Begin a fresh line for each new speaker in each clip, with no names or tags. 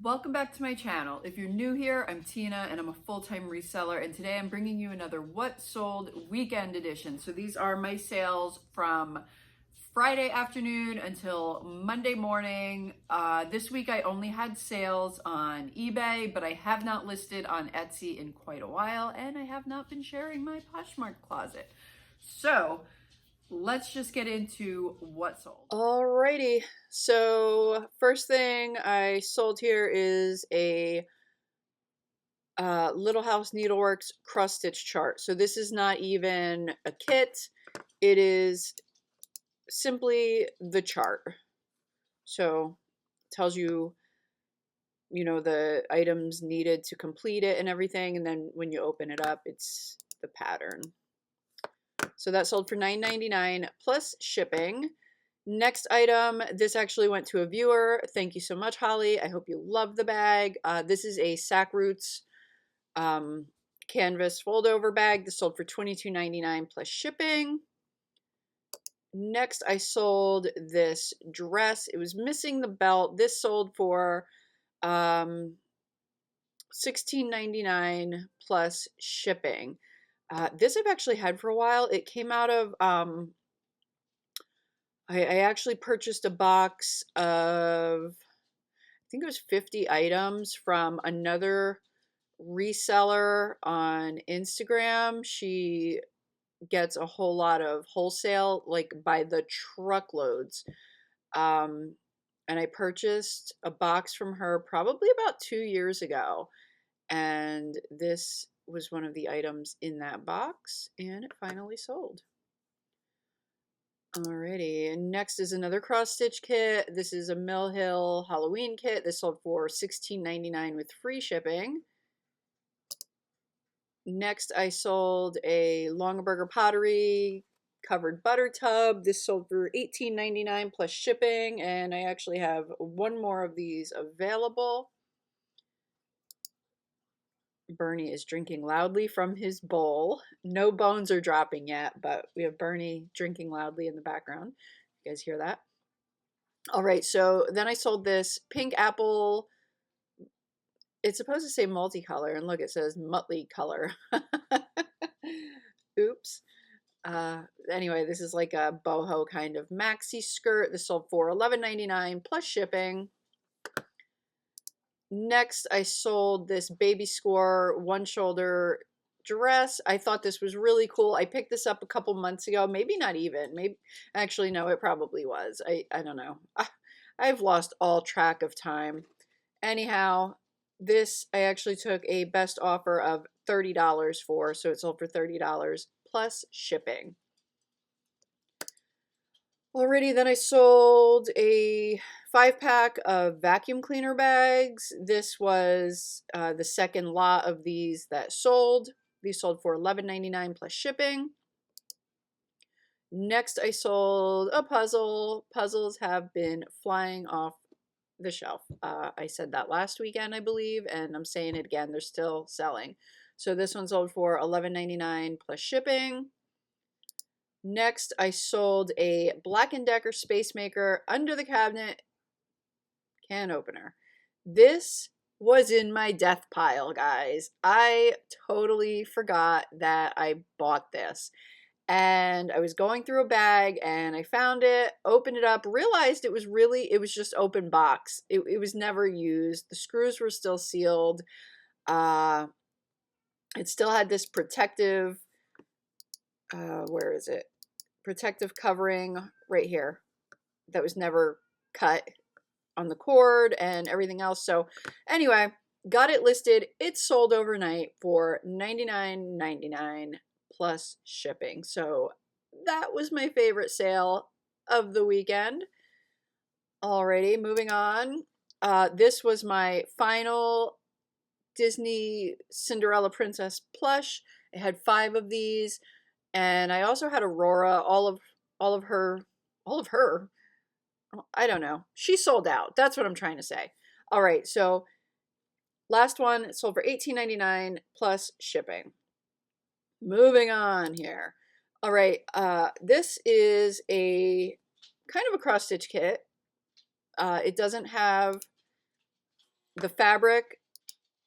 Welcome back to my channel. If you're new here, I'm Tina and I'm a full-time reseller, and today I'm bringing you another What Sold Weekend Edition. So these are my sales from Friday afternoon until Monday morning. This week I only had sales on eBay, but I have not listed on Etsy in quite a while, and I have not been sharing my Poshmark closet. So let's just get into what sold. Alrighty, so first thing I sold here is a Little House Needleworks cross stitch chart. So this is not even a kit, it is simply the chart. So it tells you, the items needed to complete it and everything, and then when you open it up, it's the pattern. So that sold for $9.99 plus shipping. Next item, this actually went to a viewer. Thank you so much, Holly. I hope you love the bag. This is a Sack Roots canvas fold over bag. This sold for $22.99 plus shipping. Next, I sold this dress. It was missing the belt. This sold for $16.99 plus shipping. This I've actually had for a while. It came out of, I actually purchased a box of, I think it was 50 items from another reseller on Instagram. She gets a whole lot of wholesale, like by the truckloads. And I purchased a box from her probably about 2 years ago. And this was one of the items in that box, and it finally sold. Alrighty, and next is another cross stitch kit. This is a Mill Hill Halloween kit. This sold for $16.99 with free shipping. Next, I sold a Longaberger Pottery covered butter tub. This sold for $18.99 plus shipping, and I actually have one more of these available. Bernie is drinking loudly from his bowl. No bones are dropping yet, but we have Bernie drinking loudly in the background. You guys hear that? All right, so then I sold this pink apple. It's supposed to say multicolor, and look, it says Muttley color. Oops. Anyway, this is like a boho kind of maxi skirt. This sold for $11.99 plus shipping. Next, I sold this Baby Score one shoulder dress. I thought this was really cool. I picked this up a couple months ago, maybe not even. Maybe actually no, it probably was. I don't know. I've lost all track of time. Anyhow, this I actually took a best offer of $30 for, so it sold for $30 plus shipping. Already, then I sold a 5-pack of vacuum cleaner bags. This was the second lot of these that sold. These sold for $11.99 plus shipping. Next, I sold a puzzle. Puzzles have been flying off the shelf. I said that last weekend, I believe, and I'm saying it again. They're still selling. So this one sold for $11.99 plus shipping. Next, I sold a Black & Decker Space Maker under the cabinet can opener. This was in my death pile, guys. I totally forgot that I bought this. And I was going through a bag and I found it, opened it up, realized it was just open box. It was never used. The screws were still sealed. It still had this protective, where is it? Protective covering right here that was never cut on the cord and everything else. So anyway, got it listed. It sold overnight for $99.99 plus shipping. So that was my favorite sale of the weekend. Alrighty, moving on. This was my final Disney Cinderella Princess plush. I had 5 of these. And I also had Aurora, all of her, I don't know. She sold out. That's what I'm trying to say. All right, so last one, it sold for $18.99 plus shipping. Moving on here. All right, this is a kind of a cross-stitch kit. It doesn't have the fabric,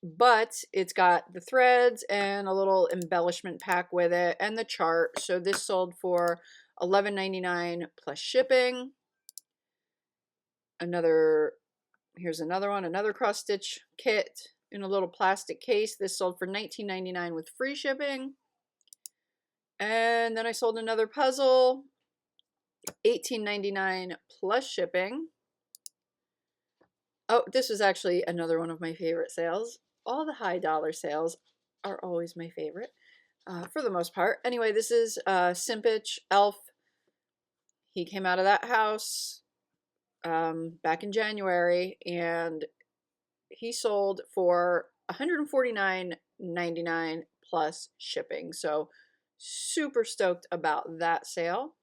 but it's got the threads and a little embellishment pack with it and the chart. So this sold for $11.99 plus shipping. Here's another one, another cross stitch kit in a little plastic case. This sold for $19.99 with free shipping. And then I sold another puzzle, $18.99 plus shipping. Oh, this was actually another one of my favorite sales. All the high dollar sales are always my favorite, for the most part. Anyway, this is Simpich Elf. He came out of that house back in January, and he sold for $149.99 plus shipping. So super stoked about that sale.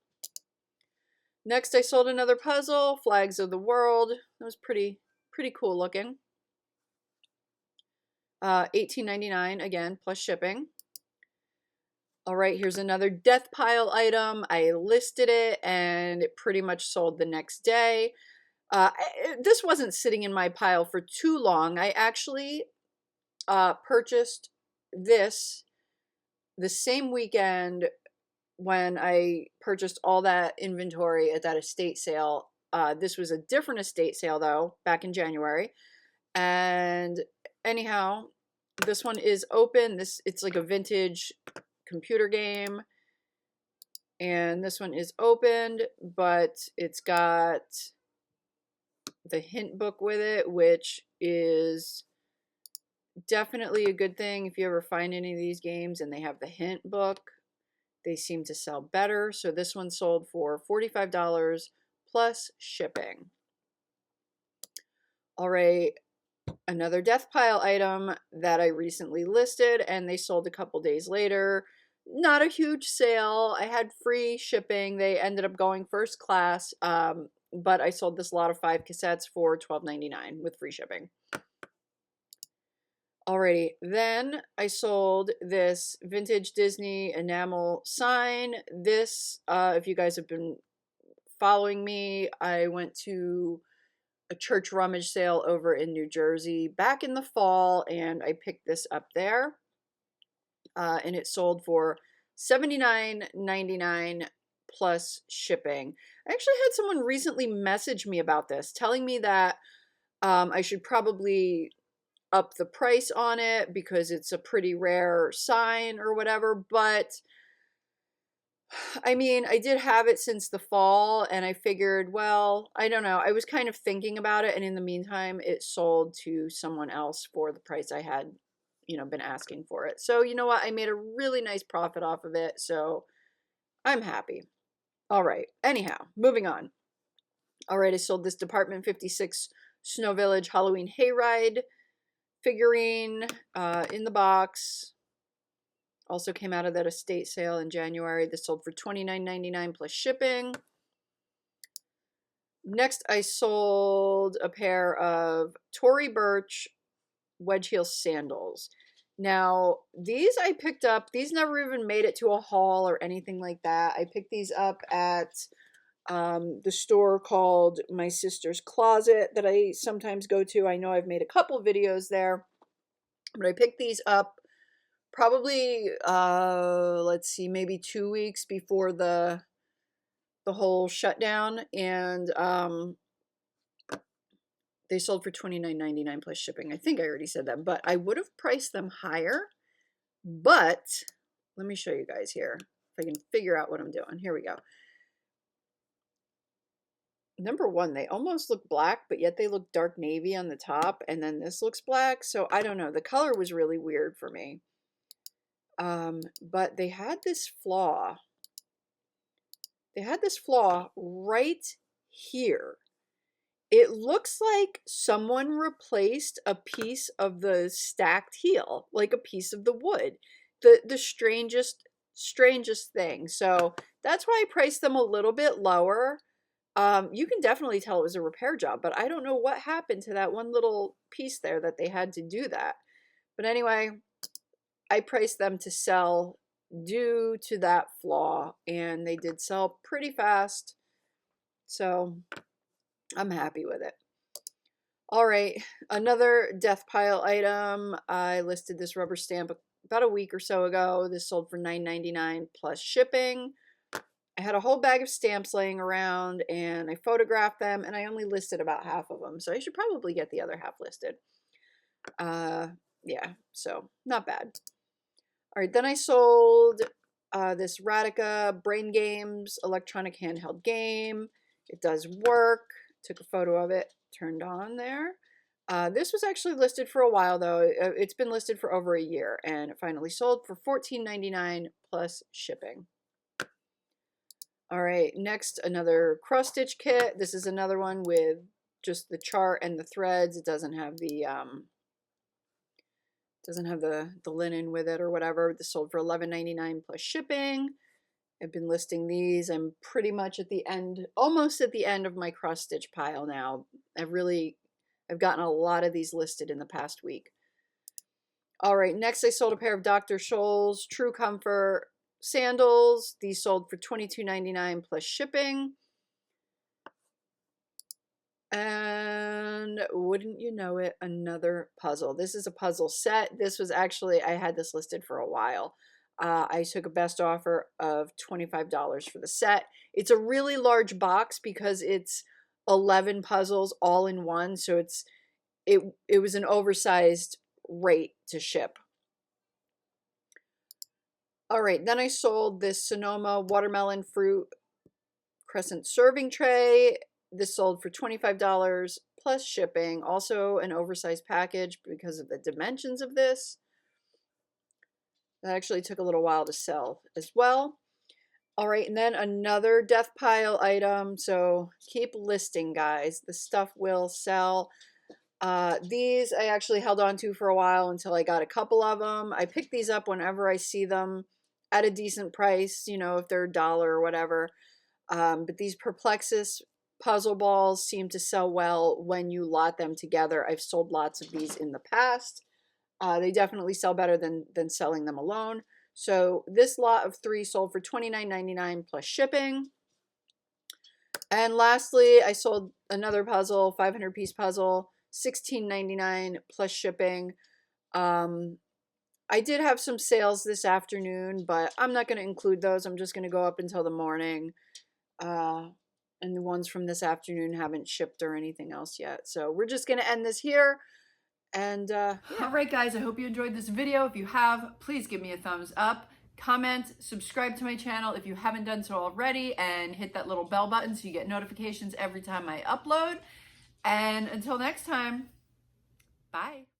Next, I sold another puzzle, Flags of the World. That was pretty cool looking. $18.99 again plus shipping. All right, here's another death pile item. I listed it and it pretty much sold the next day. This wasn't sitting in my pile for too long. I actually purchased this the same weekend when I purchased all that inventory at that estate sale. This was a different estate sale though, back in January. And anyhow, this one is open. It's like a vintage computer game. And this one is opened, but it's got the hint book with it, which is definitely a good thing if you ever find any of these games and they have the hint book. They seem to sell better. So this one sold for $45 plus shipping. All right, another death pile item that I recently listed and they sold a couple days later. Not a huge sale. I had free shipping. They ended up going first class, but I sold this lot of 5 cassettes for $12.99 with free shipping. Alrighty, then I sold this vintage Disney enamel sign. This, if you guys have been following me, I went to a church rummage sale over in New Jersey back in the fall, and I picked this up there. And it sold for $79.99 plus shipping. I actually had someone recently message me about this, telling me that I should probably up the price on it because it's a pretty rare sign or whatever. But I mean, I did have it since the fall and I figured, well, I don't know. I was kind of thinking about it, and in the meantime, it sold to someone else for the price I had, been asking for it. So, you know what? I made a really nice profit off of it, so I'm happy. All right. Anyhow, moving on. All right, I sold this Department 56 Snow Village Halloween Hayride figurine in the box. Also came out of that estate sale in January. This sold for $29.99 plus shipping. Next, I sold a pair of Tory Burch wedge heel sandals. Now, these I picked up. These never even made it to a haul or anything like that. I picked these up at the store called My Sister's Closet that I sometimes go to. I know I've made a couple videos there, but I picked these up probably, let's see, maybe 2 weeks before the whole shutdown, and they sold for $29.99 plus shipping. I think I already said that, but I would have priced them higher. But let me show you guys here if I can figure out what I'm doing. Here we go. Number one, they almost look black, but yet they look dark navy on the top, and then this looks black. So I don't know. The color was really weird for me. But they had this flaw. They had this flaw right here. It looks like someone replaced a piece of the stacked heel, like a piece of the wood. The strangest thing. So that's why I priced them a little bit lower. You can definitely tell it was a repair job, but I don't know what happened to that one little piece there that they had to do that. But anyway, I priced them to sell due to that flaw, and they did sell pretty fast. So I'm happy with it. All right, another death pile item. I listed this rubber stamp about a week or so ago. This sold for $9.99 plus shipping. I had a whole bag of stamps laying around and I photographed them and I only listed about half of them. So I should probably get the other half listed. Yeah, so not bad. All right, then I sold this Radica Brain Games electronic handheld game. It does work. Took a photo of it, turned on there. This was actually listed for a while though. It's been listed for over a year and it finally sold for $14.99 plus shipping. All right, next another cross stitch kit. This is another one with just the chart and the threads. It doesn't have the linen with it or whatever. This sold for $11.99 plus shipping. I've been listing these. I'm pretty much at the end, almost at the end of my cross stitch pile now. I've gotten a lot of these listed in the past week. All right, next I sold a pair of Dr. Scholl's True Comfort sandals. These sold for $22.99 plus shipping. And wouldn't you know it, another puzzle. This is a puzzle set. This was actually, I had this listed for a while. I took a best offer of $25 for the set. It's a really large box because it's 11 puzzles all in one. So it was an oversized rate to ship. All right, then I sold this Sonoma watermelon fruit Crescent serving tray. This sold for $25 plus shipping. Also an oversized package because of the dimensions of this. That actually took a little while to sell as well. All right, and then another death pile item. So keep listing, guys. The stuff will sell. These I actually held on to for a while until I got a couple of them. I pick these up whenever I see them at a decent price, you know, if they're $1 or whatever. But these Perplexus puzzle balls seem to sell well when you lot them together. I've sold lots of these in the past. They definitely sell better than selling them alone. So this lot of 3 sold for $29.99 plus shipping. And lastly, I sold another puzzle, 500-piece puzzle, $16.99 plus shipping. I did have some sales this afternoon, but I'm not going to include those. I'm just going to go up until the morning. And the ones from this afternoon haven't shipped or anything else yet. So we're just going to end this here. And yeah.
All right, guys, I hope you enjoyed this video. If you have, please give me a thumbs up, comment, subscribe to my channel if you haven't done so already, and hit that little bell button so you get notifications every time I upload. And until next time, bye.